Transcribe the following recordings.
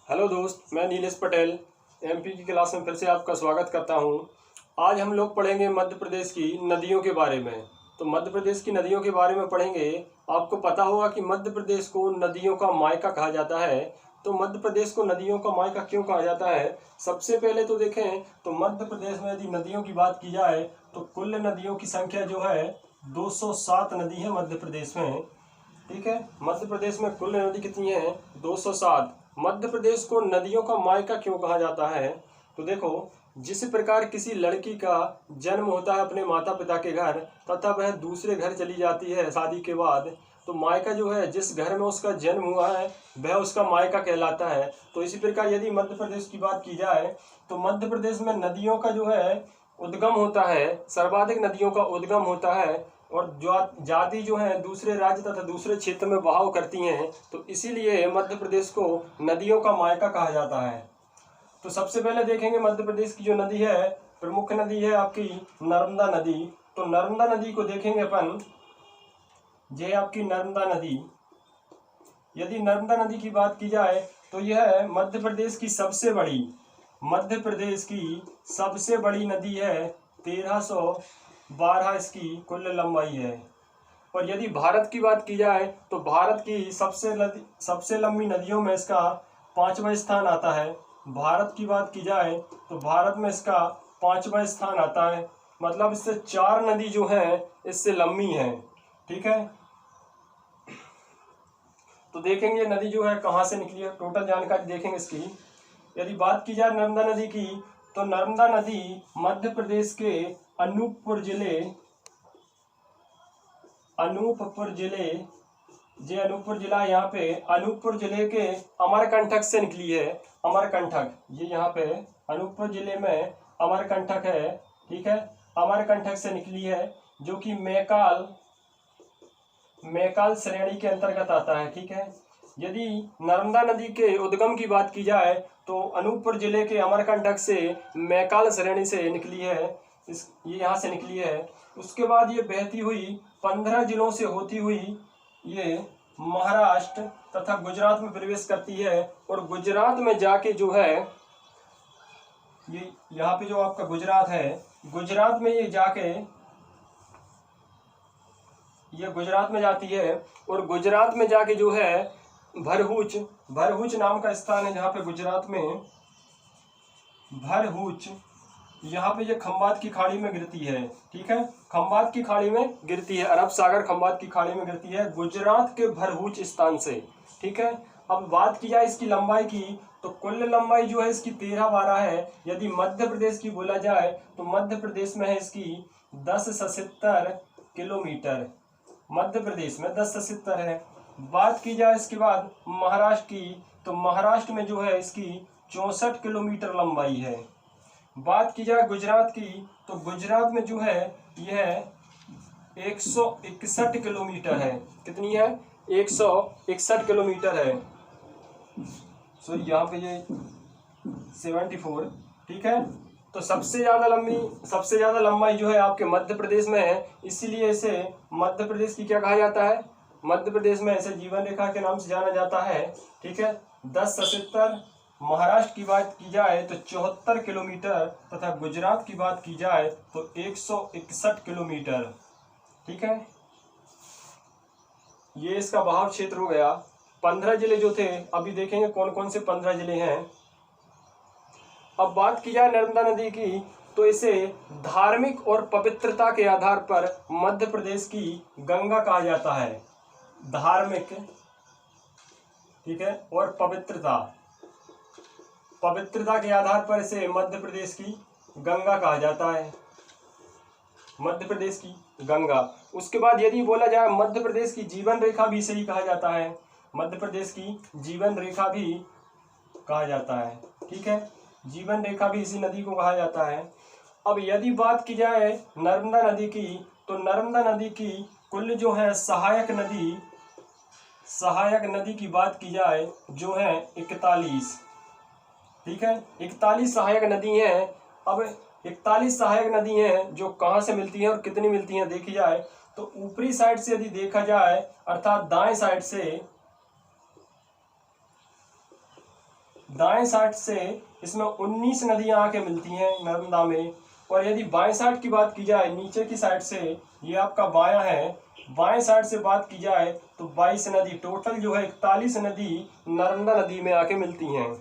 Hello दोस्त, मैं Nilesh Patel MP की क्लास में फिर से आपका स्वागत करता हूं। आज हम लोग पढ़ेंगे मध्य प्रदेश की नदियों के बारे में। तो मध्य प्रदेश की नदियों के बारे में पढ़ेंगे। आपको पता होगा कि मध्य प्रदेश को नदियों का मायका कहा जाता है। तो मध्य प्रदेश को नदियों का मायका क्यों कहा जाता है? सबसे पहले तो देखें तो मध्य प्रदेश में यदि नदियों की बात की जाए तो कुल नदियों की संख्या जो है 207 नदी है मध्य प्रदेश में। ठीक है, मध्य प्रदेश में कुल नदी कितनी है? 207। मध्य प्रदेश को नदियों का मायका क्यों कहा जाता है? तो देखो, जिस प्रकार किसी लड़की का जन्म होता है अपने माता पिता के घर तथा वह दूसरे घर चली जाती है शादी के बाद, तो मायका जो है जिस घर में उसका जन्म हुआ है वह उसका मायका कहलाता है। तो इसी प्रकार यदि मध्य प्रदेश की बात की जाए तो मध्य प्रदेश में नदियों का जो है उद्गम होता है, सर्वाधिक नदियों का उद्गम होता है और जो जाति जो है दूसरे राज्य तथा दूसरे क्षेत्र में बहाव करती हैं, तो इसीलिए मध्य प्रदेश को नदियों का मायका कहा जाता है। तो सबसे पहले देखेंगे मध्य प्रदेश की जो नदी है, प्रमुख नदी है आपकी नर्मदा नदी। तो नर्मदा नदी को देखेंगे अपन, ये आपकी नर्मदा नदी। यदि नर्मदा नदी की बात की जाए तो यह मध्य प्रदेश की सबसे बड़ी नदी है। 1312 इसकी कुल लंबाई है। और यदि भारत की बात की जाए तो भारत की सबसे लंबी नदियों में इसका 5वां स्थान आता है। भारत की बात की जाए तो भारत में इसका 5वां स्थान आता है। मतलब इससे 4 नदी जो है इससे लंबी है। ठीक है, तो देखेंगे नदी जो है कहाँ से निकली है, टोटल जानकारी देखेंगे इसकी। यदि बात की जाए नर्मदा नदी की तो नर्मदा नदी मध्य प्रदेश के अनूपपुर जिला यहाँ पे अनूपपुर जिले के अमरकंटक से निकली है। अमरकंटक, ये यहाँ पे अनूपपुर जिले में अमरकंटक है। ठीक है, अमरकंटक से निकली है जो कि मैकाल श्रेणी के अंतर्गत आता है। ठीक है, यदि नर्मदा नदी के उद्गम की बात की जाए तो अनूपपुर जिले के अमरकंटक से मैकाल श्रेणी से निकली है। ये यहाँ से निकली है। उसके बाद ये बहती हुई 15 जिलों से होती हुई ये महाराष्ट्र तथा गुजरात में प्रवेश करती है। और गुजरात में जाके जो है ये यहाँ पे जो आपका गुजरात है, गुजरात में ये जाके ये गुजरात में जाती है। और गुजरात में जाके जो है भरहुच नाम का स्थान है जहाँ पे गुजरात में भरहुच, यहाँ पे ये खंबात की खाड़ी में गिरती है। ठीक है, खंबात की खाड़ी में गिरती है, अरब सागर खंबात की खाड़ी में गिरती है गुजरात के भरहुच स्थान से। ठीक है, अब बात की जाए इसकी लंबाई की तो कुल लंबाई जो है इसकी 1312 है। यदि मध्य प्रदेश की बोला जाए तो मध्य प्रदेश में है इसकी 10 से 70 किलोमीटर। मध्य प्रदेश में 10 से 70 है। बात की जाए इसके बाद महाराष्ट्र की तो महाराष्ट्र में जो है इसकी 64 किलोमीटर लंबाई है। बात की जाए गुजरात की तो गुजरात में जो है यह 161 किलोमीटर है। कितनी है? 161 किलोमीटर है। सॉरी, यहाँ पे ये 74। ठीक है, तो सबसे ज्यादा लंबाई जो है आपके मध्य प्रदेश में है, इसीलिए इसे मध्य प्रदेश की क्या कहा जाता है? मध्य प्रदेश में इसे जीवन रेखा के नाम से जाना जाता है। ठीक है, 10 से 70। महाराष्ट्र की बात की जाए तो 74 किलोमीटर तथा गुजरात की बात की जाए तो 161 किलोमीटर। ठीक है, ये इसका बहाव क्षेत्र हो गया। 15 जिले जो थे, अभी देखेंगे कौन कौन से 15 जिले हैं। अब बात की जाए नर्मदा नदी की तो इसे धार्मिक और पवित्रता के आधार पर मध्य प्रदेश की गंगा कहा जाता है। धार्मिक, ठीक है, और पवित्रता के आधार पर इसे मध्य प्रदेश की गंगा कहा जाता है। मध्य प्रदेश की गंगा। उसके बाद यदि बोला जाए मध्य प्रदेश की जीवन रेखा भी इसे ही कहा जाता है। मध्य प्रदेश की जीवन रेखा भी कहा जाता है। ठीक है, जीवन रेखा भी इसी नदी को कहा जाता है। अब यदि बात की जाए नर्मदा नदी की तो नर्मदा नदी की कुल जो है सहायक नदी की बात की जाए जो है 41। ठीक है, 41 सहायक नदी हैं। अब 41 सहायक नदी हैं जो कहाँ से मिलती हैं और कितनी मिलती हैं देखी जाए तो ऊपरी साइड से यदि देखा जाए अर्थात दाएं साइड से दाएं साइड से इसमें 19 नदियां आके मिलती हैं नर्मदा में। और यदि बाएं साइड की बात की जाए, नीचे की साइड से, ये आपका बायां है, बाएं साइड से बात की जाए तो 22 नदी, टोटल जो है 41 नदी नर्मदा नदी में आके मिलती हैं।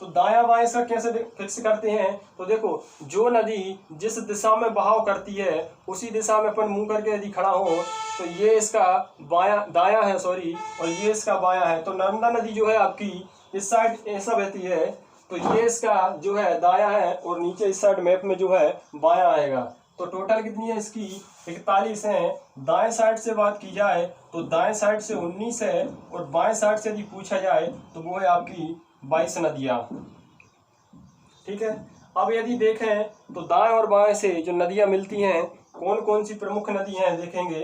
तो दायां बाएं इसका कैसे फिक्स करते हैं? तो देखो, जो नदी जिस दिशा में बहाव करती है उसी दिशा में अपन मुंह करके यदि खड़ा हो तो ये इसका बायां, दायां है सॉरी, और ये इसका बायां है। तो नर्मदा नदी जो है आपकी इस साइड ऐसा बहती है, तो ये इसका जो है दायां है, और नीचे इस साइड मैप में जो है बायां आएगा। तो टोटल कितनी है इसकी? 41 है। दाएं साइड से बात की जाए तो दाएं साइड से 19 है, और बाएं साइड से यदि पूछा जाए तो वो है आपकी 22 नदियां। ठीक है। अब यदि देखें तो दाएं और बाएं से जो नदियां मिलती हैं, कौन कौन सी प्रमुख नदी हैं देखेंगे।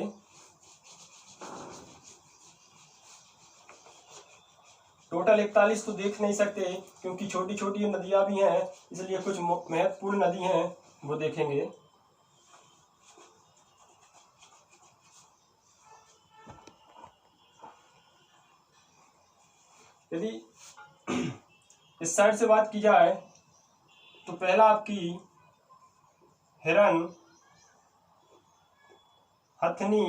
टोटल 41 तो देख नहीं सकते क्योंकि छोटी छोटी नदियां भी हैं, इसलिए कुछ महत्वपूर्ण नदी हैं वो देखेंगे। यदि इस साइड से बात की जाए तो पहला आपकी हिरन, हथनी,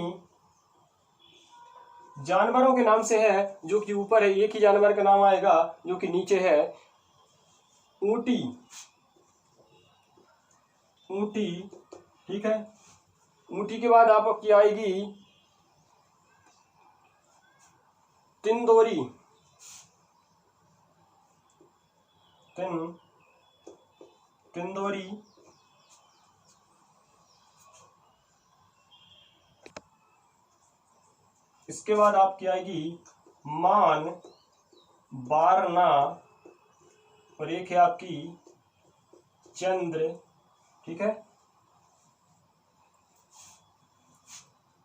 जानवरों के नाम से है जो कि ऊपर है, एक ही जानवर का नाम आएगा जो कि नीचे है। ऊंटी, ऊंटी, ठीक है। ऊंटी के बाद आपकी आएगी तिंदोरी, तिंदोरी, इसके बाद आपकी आएगी मान, बारना, और एक है आपकी चंद्र, ठीक है।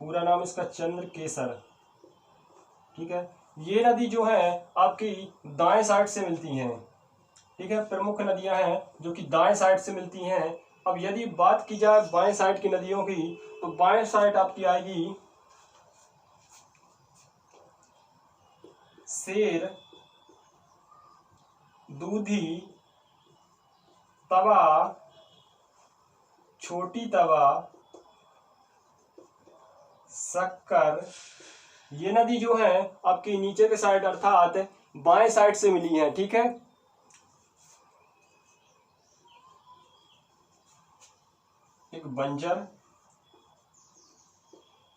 पूरा नाम इसका चंद्र केसर, ठीक है। ये नदी जो है आपकी दाएं साइड से मिलती हैं, ठीक है। प्रमुख नदियां हैं जो कि दाएं साइड से मिलती हैं। अब यदि बात की जाए बाएं साइड की नदियों की तो बाएं साइड आपकी आएगी शेर, दूधी, तवा, छोटी तवा, शक्कर। ये नदी जो है आपकी नीचे के साइड अर्थात बाएं साइड से मिली है, ठीक है। एक बंजर,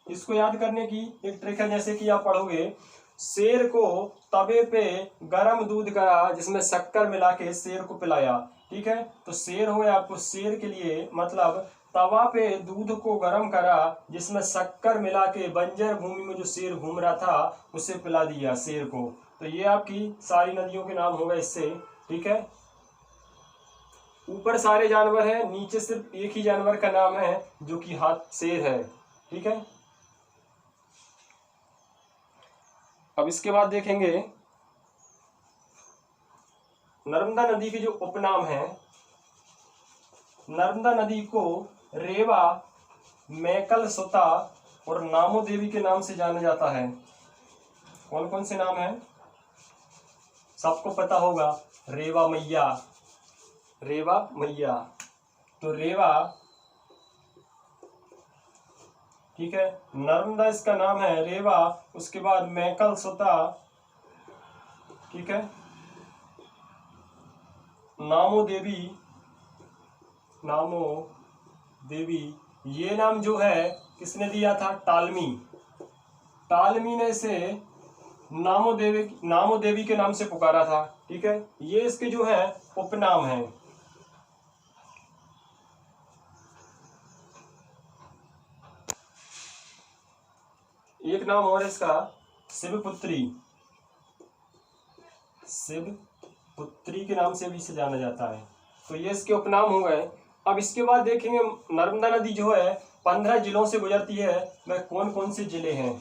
इसको याद करने की एक ट्रिक है, जैसे कि आप पढ़ोगे, शेर को तवे पे गरम दूध करा जिसमें शक्कर मिला के शेर को पिलाया, ठीक है। तो शेर हो, आपको शेर के लिए मतलब तवा पे दूध को गरम करा जिसमें शक्कर मिला के बंजर भूमि में जो शेर घूम रहा था उसे पिला दिया शेर को। तो ये आपकी सारी नदियों के नाम हो गए इससे, ठीक है। ऊपर सारे जानवर हैं, नीचे सिर्फ एक ही जानवर का नाम है जो कि शेर है, ठीक है। अब इसके बाद देखेंगे नर्मदा नदी के जो उपनाम हैं। नर्मदा नदी को रेवा, मैकल सुता और नामो देवी के नाम से जाना जाता है। कौन कौन से नाम हैं? सबको पता होगा, रेवा मैया, रेवा मैया। तो रेवा, ठीक है, नर्मदा इसका नाम है रेवा। उसके बाद मैकल सुता, ठीक है, नामो देवी, नामो देवी। ये नाम जो है किसने दिया था? टालमी, टालमी ने इसे नामो देवी के नाम से पुकारा था, ठीक है। ये इसके जो है उपनाम है। एक नाम और इसका शिवपुत्री, शिवपुत्री के नाम से भी इसे जाना जाता है। तो ये इसके उपनाम हो गए। अब इसके बाद देखेंगे नर्मदा नदी जो है 15 जिलों से गुजरती है। वह कौन कौन से जिले हैं?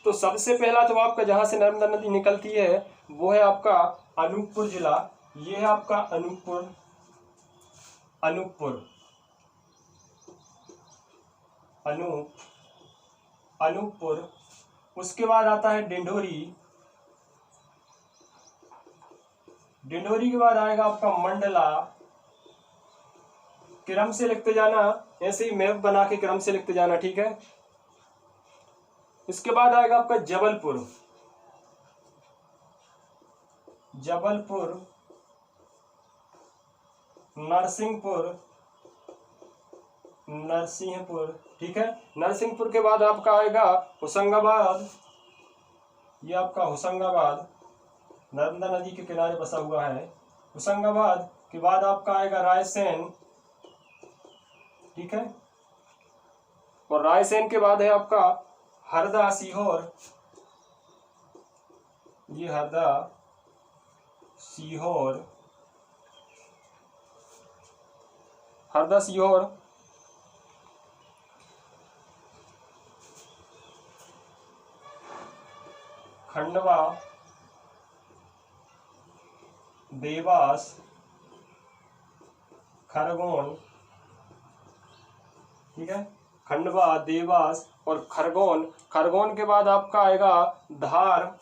तो सबसे पहला तो आपका जहां से नर्मदा नदी निकलती है वो है आपका अनूपपुर जिला। ये है आपका अनूपपुर, अनूपपुर, अनूपपुर। उसके बाद आता है डिंडोरी। डिंडोरी के बाद आएगा आपका मंडला। क्रम से लिखते जाना, ऐसे ही मैप बना के क्रम से लिखते जाना, ठीक है। इसके बाद आएगा आपका जबलपुर। जबलपुर, नरसिंहपुर, नरसिंहपुर, ठीक है। नरसिंहपुर के बाद आपका आएगा होशंगाबाद। ये आपका होशंगाबाद नर्मदा नदी के किनारे बसा हुआ है। होशंगाबाद के बाद आपका आएगा रायसेन, ठीक है। और रायसेन के बाद है आपका हरदा सीहोर। ये हरदा सीहोर, हरदा सीहोर। खंडवा, देवास, खरगोन, ठीक है। खंडवा, देवास और खरगोन। खरगोन के बाद आपका आएगा धार।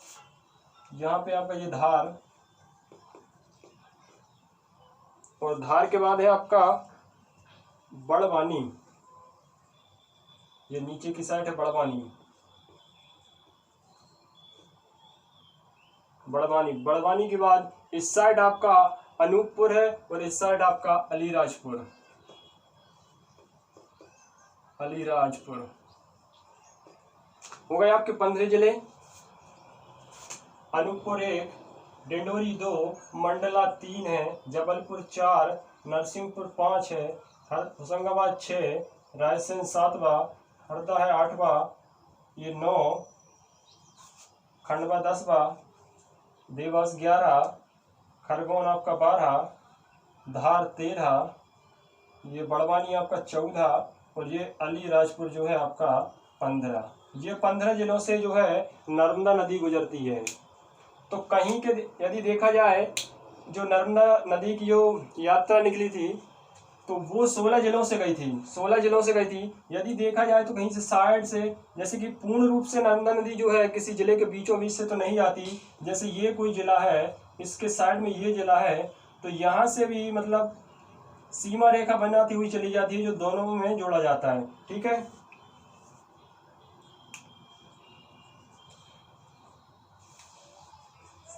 यहाँ पे आपका ये धार, और धार के बाद है आपका बड़वानी। ये नीचे की साइड है बड़वानी। बड़वानी, बड़वानी के बाद इस साइड आपका अनूपपुर है और इस साइड आपका अलीराजपुर। अलीराजपुर हो गए आपके 15 जिले। अनूपपुर 1, डिंडोरी 2, मंडला 3 है, जबलपुर 4, नरसिंहपुर 5 है, होशंगाबाद 6, रायसेन 7वां, हरदा है 8वां, ये 9, खंडवा 10वां, देवास 11, खरगोन आपका 12, धार 13, ये बड़वानी आपका 14 और ये अलीराजपुर जो है आपका 15। ये 15 जिलों से जो है नर्मदा नदी गुजरती है। तो कहीं के यदि देखा जाए, जो नर्मदा नदी की जो यात्रा निकली थी तो वो 16 जिलों से गई थी। 16 जिलों से गई थी। यदि देखा जाए तो कहीं से साइड से, जैसे कि पूर्ण रूप से नर्मदा नदी जो है किसी जिले के बीचों बीच से तो नहीं आती। जैसे ये कोई जिला है, इसके साइड में ये जिला है, तो यहाँ से भी मतलब सीमा रेखा बनाती हुई चली जाती है, जो दोनों में जोड़ा जाता है, ठीक है।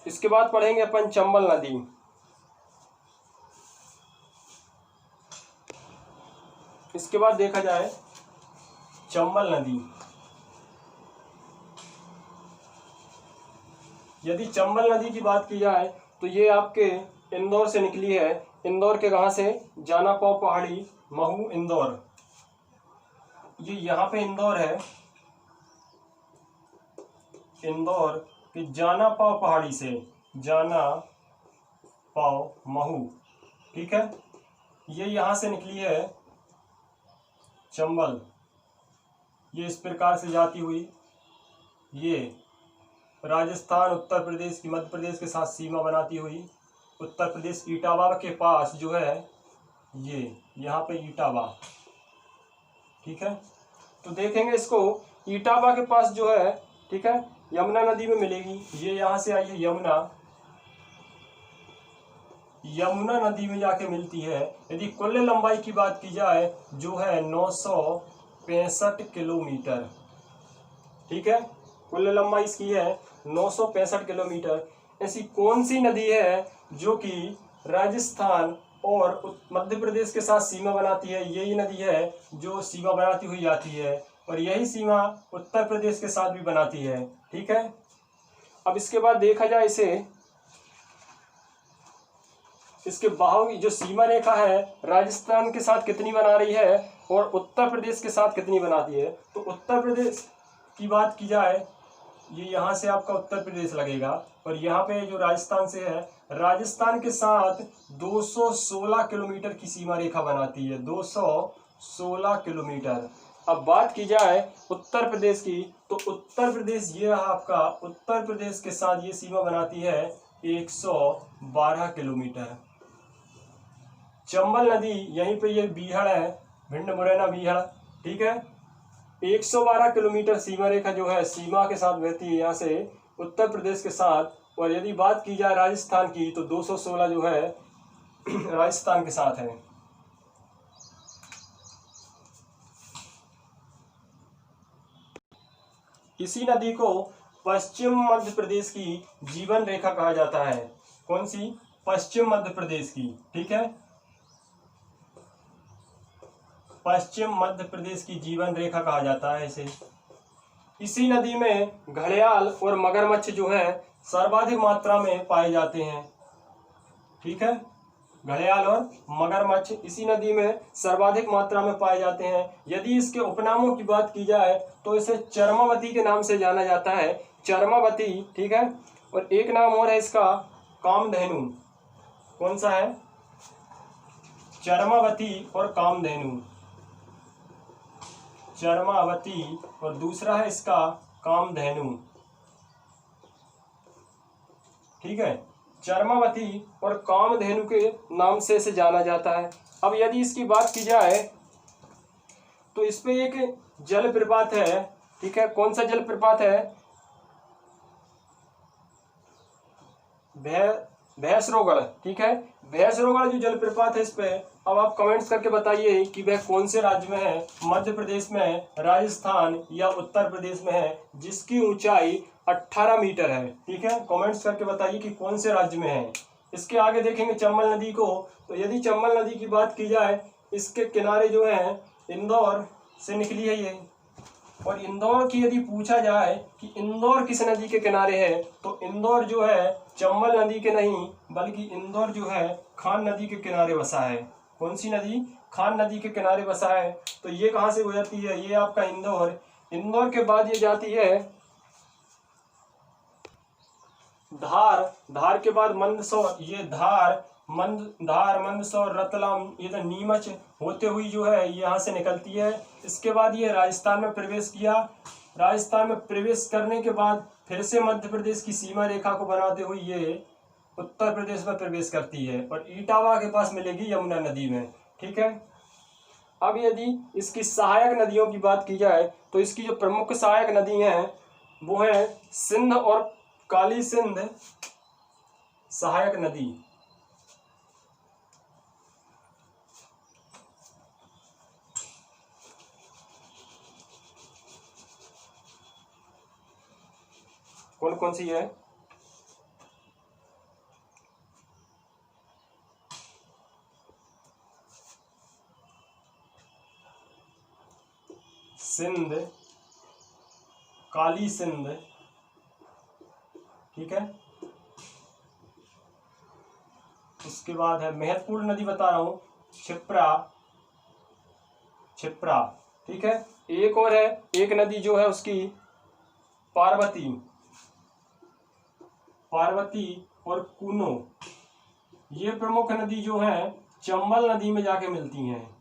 इसके बाद पढ़ेंगे अपन चंबल नदी। इसके बाद देखा जाए चंबल नदी। यदि चंबल नदी की बात की जाए तो ये आपके इंदौर से निकली है। इंदौर के कहाँ से? जानापाव पहाड़ी, महू, इंदौर। ये यहाँ पे इंदौर है। इंदौर के जानापाव पहाड़ी से, जानापाव महू, ठीक है। ये यहाँ से निकली है चंबल। ये इस प्रकार से जाती हुई ये राजस्थान, उत्तर प्रदेश की मध्य प्रदेश के साथ सीमा बनाती हुई उत्तर प्रदेश इटावा के पास जो है, ये यहाँ पे इटावा, ठीक है। तो देखेंगे इसको, इटावा के पास जो है, ठीक है, यमुना नदी में मिलेगी। ये यहाँ से आई है यमुना, यमुना नदी में जाके मिलती है। यदि कुल लंबाई की बात की जाए जो है 965 किलोमीटर, ठीक है। कुल लंबाई इसकी है 965 किलोमीटर। ऐसी कौन सी नदी है जो कि राजस्थान और मध्य प्रदेश के साथ सीमा बनाती है? यही नदी है जो सीमा बनाती हुई आती है, और यही सीमा उत्तर प्रदेश के साथ भी बनाती है, ठीक है। अब इसके बाद देखा जाए इसे, इसके बहाव की जो सीमा रेखा है राजस्थान के साथ कितनी बना रही है और उत्तर प्रदेश के साथ कितनी बनाती है। तो उत्तर प्रदेश की बात की जाए, ये यहाँ से आपका उत्तर प्रदेश लगेगा, और यहाँ पे जो राजस्थान से है, राजस्थान के साथ 216 किलोमीटर की सीमा रेखा बनाती है, 216 किलोमीटर। अब बात की जाए उत्तर प्रदेश की, तो उत्तर प्रदेश ये रहा आपका, उत्तर प्रदेश के साथ ये सीमा बनाती है 112 किलोमीटर। चंबल नदी यहीं पे ये बीहड़ है, भिंड मुरैना बीहड़, ठीक है। 112 किलोमीटर सीमा रेखा जो है सीमा के साथ बहती है यहाँ से उत्तर प्रदेश के साथ। और यदि बात की जाए राजस्थान की तो 216 जो है राजस्थान के साथ है। इसी नदी को पश्चिम मध्य प्रदेश की जीवन रेखा कहा जाता है। कौन सी? पश्चिम मध्य प्रदेश की। ठीक है, पश्चिम मध्य प्रदेश की जीवन रेखा कहा जाता है इसे। इसी नदी में घड़ियाल और मगरमच्छ जो है सर्वाधिक मात्रा में पाए जाते हैं। ठीक है, घड़ियाल और मगरमच्छ इसी नदी में सर्वाधिक मात्रा में पाए जाते हैं। यदि इसके उपनामों की बात की जाए तो इसे चरमावती के नाम से जाना जाता है, चरमावती। ठीक है, और एक नाम और है इसका कामधेनु। कौन सा है? चरमावती और कामधेनु। चरमावती और दूसरा है इसका कामधेनु। ठीक है, चरमावती और कामधेनु के नाम से इसे जाना जाता है। अब यदि इसकी बात की जाए तो इस पे एक जल प्रपात है। ठीक है, कौन सा जल प्रपात है? भैंसरोगढ़। ठीक है, भैंसरोगढ़ जो जल प्रपात है इस पे अब आप कमेंट्स करके बताइए कि वह कौन से राज्य में है, मध्य प्रदेश में, राजस्थान या उत्तर प्रदेश में है, जिसकी ऊंचाई 18 मीटर है। ठीक है, कमेंट्स करके बताइए कि कौन से राज्य में है। इसके आगे देखेंगे चंबल नदी को, तो यदि चंबल नदी की बात की जाए इसके किनारे जो है इंदौर से निकली है ये। और इंदौर की यदि पूछा जाए कि इंदौर किस नदी के किनारे है तो इंदौर जो है चंबल नदी के नहीं बल्कि इंदौर जो है खान नदी के किनारे बसा है। कौन सी नदी? खान नदी के किनारे बसा है। तो ये कहाँ से गुजरती है? ये आपका इंदौर। इंदौर के बाद ये जाती है धार। धार के बाद मंदसौर। ये धार मंदसौर रतलाम, ये तो नीमच होते हुई जो है यहाँ से निकलती है। इसके बाद ये राजस्थान में प्रवेश किया। राजस्थान में प्रवेश करने के बाद फिर से मध्य प्रदेश की सीमा रेखा को बनाते हुए ये उत्तर प्रदेश में प्रवेश करती है और इटावा के पास मिलेगी यमुना नदी में। ठीक है, अब यदि इसकी सहायक नदियों की बात की जाए तो इसकी जो प्रमुख सहायक नदी हैं वो है सिंध और काली सिंध सहायक नदी। कौन कौन सी है? सिंध, काली सिंध। ठीक है, उसके बाद है महत्वपूर्ण नदी बता रहा हूं, क्षिप्रा। ठीक है, एक और है, एक नदी जो है उसकी पार्वती और कूनो। ये प्रमुख नदी जो है चंबल नदी में जाके मिलती हैं।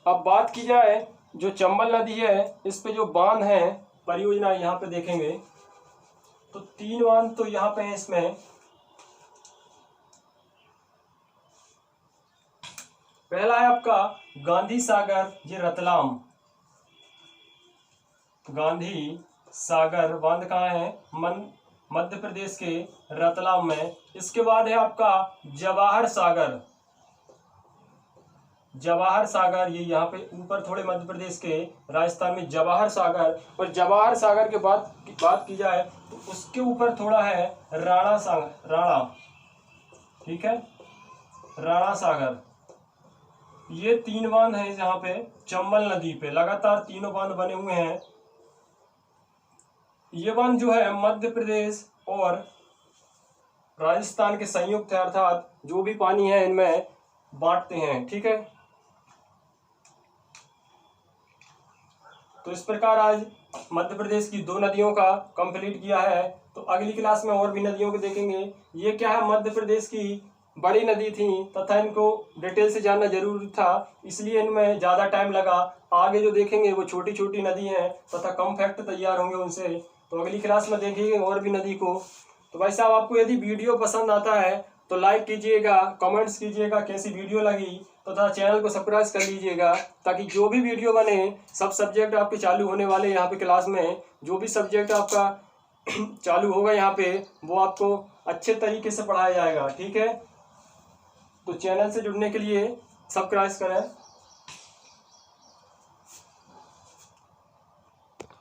अब बात की जाए जो चंबल नदी है इस पे जो बांध है परियोजना यहाँ पे देखेंगे तो 3 बांध तो यहाँ पे है इसमें। पहला है आपका गांधी सागर, ये रतलाम। गांधी सागर बांध कहाँ है? मध्य प्रदेश के रतलाम में। इसके बाद है आपका जवाहर सागर, ये यहाँ पे ऊपर थोड़े मध्य प्रदेश के राजस्थान में जवाहर सागर। और जवाहर सागर के बाद बात की जाए तो उसके ऊपर थोड़ा है राणा। ठीक है, राणा सागर। ये 3 बांध हैं यहाँ पे चंबल नदी पे, लगातार तीनों बांध बने हुए हैं। ये बांध जो है मध्य प्रदेश और राजस्थान के संयुक्त है, अर्थात जो भी पानी है इनमें बांटते हैं। ठीक है, तो इस प्रकार आज मध्य प्रदेश की 2 नदियों का कंप्लीट किया है। तो अगली क्लास में और भी नदियों को देखेंगे। ये क्या है, मध्य प्रदेश की बड़ी नदी थी तथा इनको डिटेल से जानना जरूरी था, इसलिए इनमें ज़्यादा टाइम लगा। आगे जो देखेंगे वो छोटी छोटी नदी हैं तथा कम फैक्ट तैयार होंगे उनसे। तो अगली क्लास में देखेंगे और भी नदी को। तो भाई साहब, आपको यदि वीडियो पसंद आता है तो लाइक कीजिएगा, कमेंट्स कीजिएगा कैसी वीडियो लगी, तथा चैनल को सब्सक्राइब कर लीजिएगा, ताकि जो भी वीडियो बने सब सब्जेक्ट आपके चालू होने वाले यहाँ पे क्लास में, जो भी सब्जेक्ट आपका चालू होगा यहाँ पे वो आपको अच्छे तरीके से पढ़ाया जाएगा। ठीक है, तो चैनल से जुड़ने के लिए सब्सक्राइब करें।